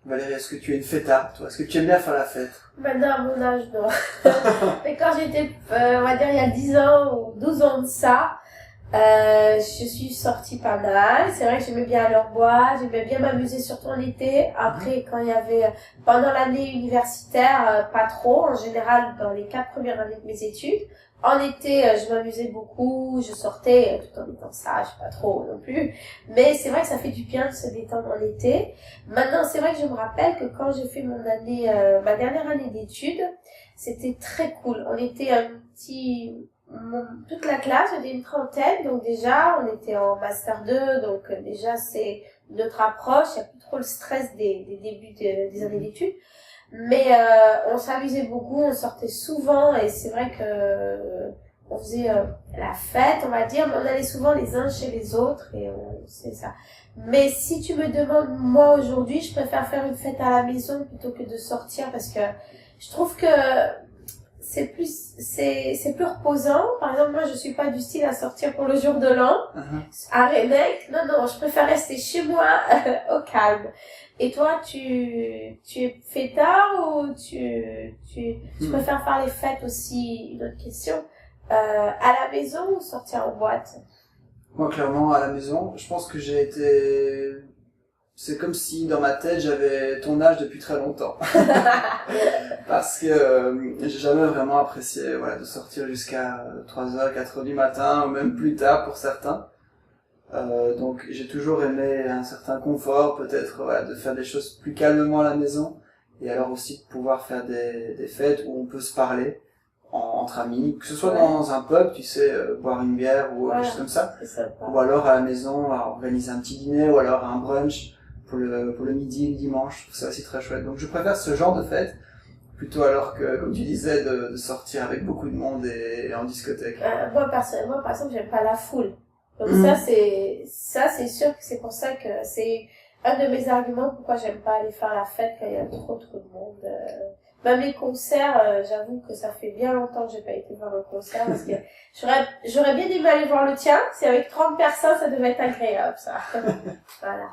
Valérie, est-ce que tu es une fêtarde, toi? Est-ce que tu aimes bien faire la fête? Maintenant, à mon âge, non. Mais quand j'étais, on va dire, il y a 10 ans ou 12 ans de ça, je suis sortie pas mal. C'est vrai que j'aimais bien aller en bois, j'aimais bien m'amuser surtout en été. Après, quand il y avait, pendant l'année universitaire, pas trop. En général, dans les 4 premières années de mes études. En été, je m'amusais beaucoup, je sortais tout en étant sage, pas trop non plus. Mais c'est vrai que ça fait du bien de se détendre en été. Maintenant, c'est vrai que je me rappelle que quand j'ai fait mon année, ma dernière année d'études, c'était très cool. On était toute la classe, on était une trentaine, donc déjà, on était en master 2, donc déjà c'est notre approche, il n'y a plus trop le stress des débuts des années d'études. Mais on s'amusait beaucoup, on sortait souvent et c'est vrai que on faisait la fête, on va dire, mais on allait souvent les uns chez les autres et c'est ça. Mais si tu me demandes, moi aujourd'hui, je préfère faire une fête à la maison plutôt que de sortir parce que je trouve que c'est plus reposant. Par exemple, moi je suis pas du style à sortir pour le jour de l'an, à Rennec. Non, je préfère rester chez moi au calme. Et toi, tu es fêtard ou tu préfères faire les fêtes aussi, une autre question, à la maison ou sortir en boîte? Moi, clairement, à la maison, je pense que j'ai été... C'est comme si, dans ma tête, j'avais ton âge depuis très longtemps. Parce que j'ai jamais vraiment apprécié, voilà, de sortir jusqu'à 3h, 4h du matin, ou même plus tard pour certains. Donc j'ai toujours aimé un certain confort, peut-être voilà, de faire des choses plus calmement à la maison, et alors aussi de pouvoir faire des fêtes où on peut se parler entre amis, que ce soit dans un pub, tu sais, boire une bière ou quelque chose comme ça, ou alors à la maison, à organiser un petit dîner, ou alors un brunch pour le midi, le dimanche. Je trouve ça aussi très chouette. Donc je préfère ce genre de fête plutôt alors que, comme tu disais, de sortir avec beaucoup de monde et en discothèque. Moi personnellement, par exemple, j'aime pas la foule. Donc ça c'est sûr que c'est pour ça que c'est un de mes arguments pourquoi j'aime pas aller faire la fête quand il y a trop de monde. Même les concerts, j'avoue que ça fait bien longtemps que j'ai pas été voir un concert parce que j'aurais bien aimé aller voir le tien. C'est avec 30 personnes, ça devait être agréable ça. Voilà.